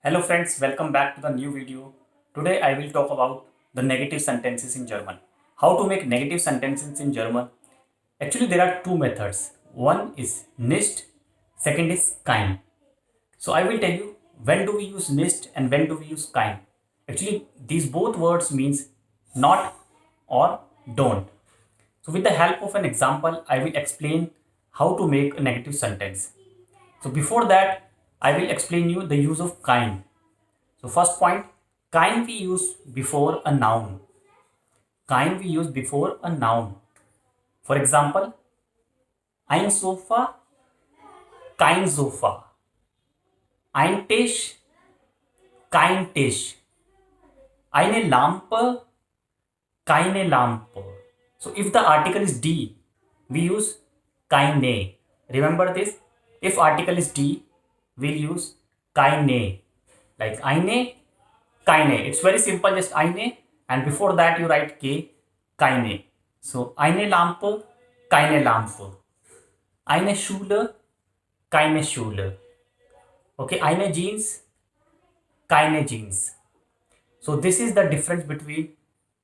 Hello friends, welcome back to the new video. Today I will talk about the negative sentences in German. How to make negative sentences in German. Actually there are two methods. One is nicht, second is kein. So I will tell you when do we use nicht and when do we use kein. Actually these both words means not or don't. So with the help of an example I will explain how to make a negative sentence. So before that I will explain you the use of kein. So first point, kein we use before a noun. Kein we use before a noun. For example, ein Sofa, kein Sofa. Ein Tisch, kein Tisch. Eine Lampe, keine Lampe. So if the article is D, we use keine. Remember this? If article is D, we'll use keine. Like eine, keine. It's very simple, just eine, and before that you write k, keine. So eine Lampe, keine Lampe. Eine Schule, keine Schule. Okay, eine Jeans, keine Jeans. So this is the difference between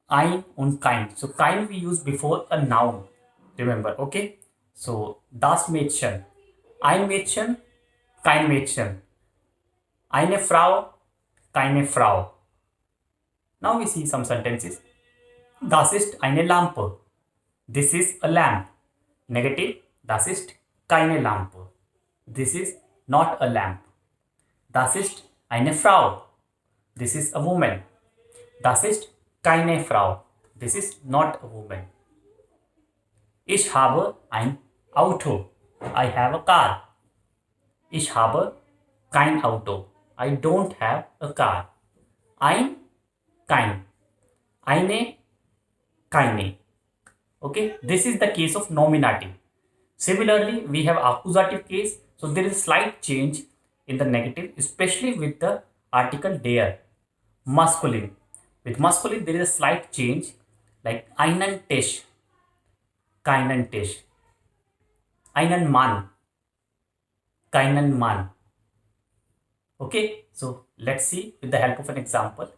ein and kein. So kein we use before a noun. Remember, okay? So das Mädchen, ein Mädchen, kein Mädchen. Eine Frau, keine Frau. Now we see some sentences. Das ist eine Lampe. This is a lamp. Negative. Das ist keine Lampe. This is not a lamp. Das ist eine Frau. This is a woman. Das ist keine Frau. This is not a woman. Ich habe ein Auto. I have a car. Ich habe kein Auto. I don't have a car. Ein, kein. Eine, keine. Okay, this is the case of nominative. Similarly, we have accusative case. So there is slight change in the negative, especially with the article der. Masculine. With masculine, there is a slight change, like einen Tisch, keinen Tisch. Einen Mann, keinen Mann. Okay, so let's see with the help of an example.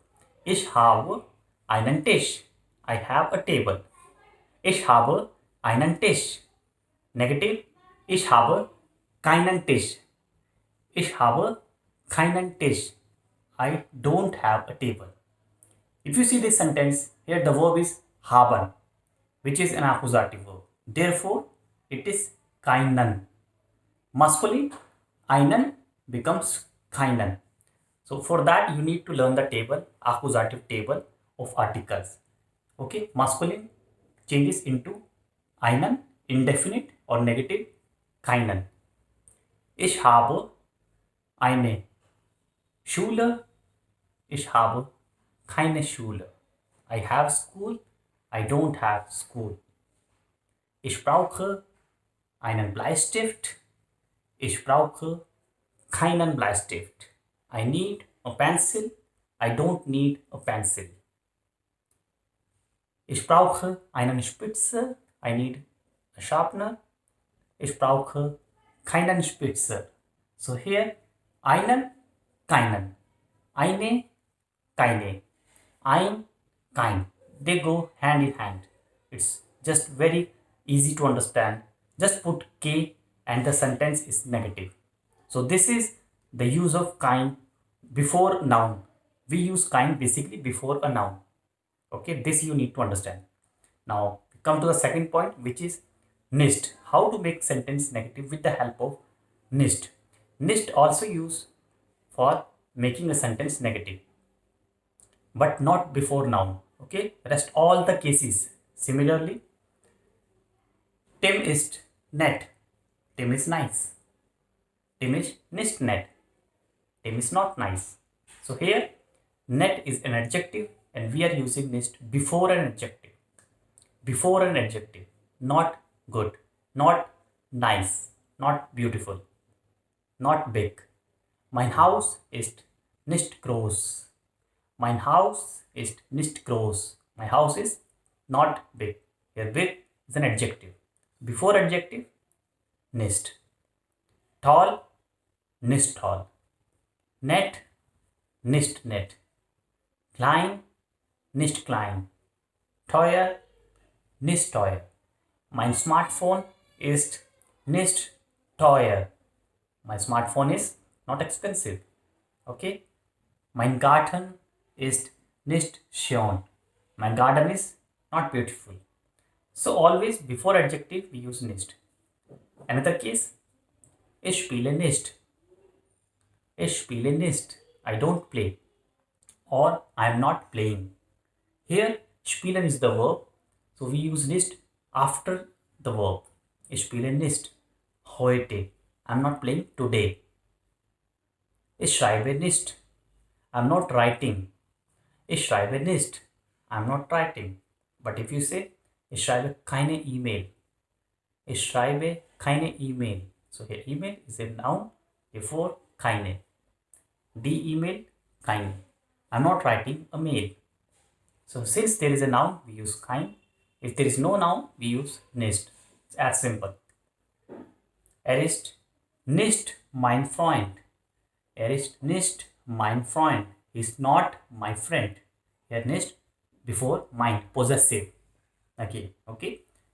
Ich habe einen Tisch. I have a table. Ich habe einen Tisch. Negative. Ich habe keinen Tisch. Ich habe keinen Tisch. I don't have a table. If you see this sentence, here the verb is haben, which is an accusative verb. Therefore, it is keinen. Masculine, einen becomes keinen. So for that you need to learn the table, accusative table of articles. Okay, masculine changes into einen, indefinite or negative, keinen. Ich habe eine Schule. Ich habe keine Schule. I have school. I don't have school. Ich brauche einen Bleistift. Ich brauche keinen Bleistift. I need a pencil. I don't need a pencil. Ich brauche einen Spitzer. I need a sharpener. Ich brauche keinen Spitzer. So here, einen, keinen. Eine, keine. Ein, kein. They go hand in hand. It's just very easy to understand. Just put k and the sentence is negative. So this is the use of kein before noun. We use kein basically before a noun. Okay, this you need to understand. Now come to the second point, which is nicht. How to make sentence negative with the help of nicht. Nicht also used for making a sentence negative, but not before noun. Okay, rest all the cases. Similarly, Tim ist nett. Tim is nice. Tim is nicht nett. Tim is not nice. So here, nett is an adjective and we are using nicht before an adjective. Before an adjective. Not good. Not nice. Not beautiful. Not big. Mein Haus ist nicht groß. Mein Haus ist nicht groß. My house is not big. Here big is an adjective. Before adjective, nicht. Tall, nicht tall. Nett, nicht nett. Klein, nicht klein. Teuer, nicht teuer. Mein Smartphone ist nicht teuer. My smartphone is not expensive. Okay? Mein Garten ist nicht schön. My garden is not beautiful. So always before adjective we use nicht. Another case, ich spiele nicht. Ich spiele nicht. I don't play. Or I am not playing. Here spielen is the verb. So we use nicht after the verb. Ich spiele nicht heute. I am not playing today. Ich schreibe nicht. I am not writing. Ich schreibe nicht. I am not writing. But if you say, ich schreibe keine E-Mail. Ich schreibe keine E-Mail. So here email is a noun before keine. Die E-Mail, keine. I am not writing a mail. So since there is a noun, we use kein. If there is no noun, we use nicht. It's as simple. Er ist nicht mein Freund. Er ist nicht mein Freund. He is not my friend. Here nicht before mein, possessive. Okay.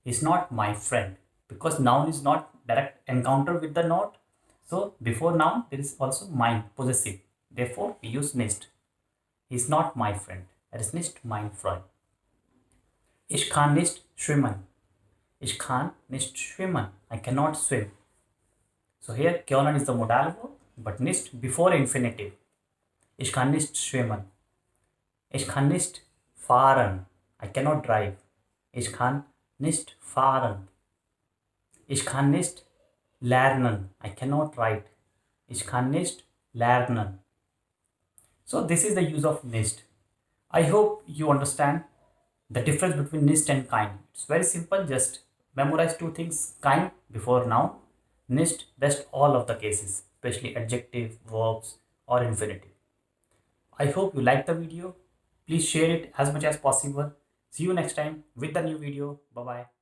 He is not my friend. Because noun is not direct encounter with the not. So before noun there is also mein, possessive. Therefore we use nicht. He is not my friend. Er ist nicht mein Freund. Ich kann nicht schwimmen. Ich kann nicht schwimmen. I cannot swim. So here können is the modal verb, but nicht before infinitive. Ich kann nicht schwimmen. Ich kann nicht fahren. I cannot drive. Ich kann nicht fahren. Ich kann nicht lernen. I cannot write. Ich kann nicht lernen. So this is the use of nicht. I hope you understand the difference between nicht and kein. It's very simple. Just memorize two things. Kein before noun. Nicht rest all of the cases, especially adjective, verbs or infinitive. I hope you like the video. Please share it as much as possible. See you next time with the new video. Bye bye.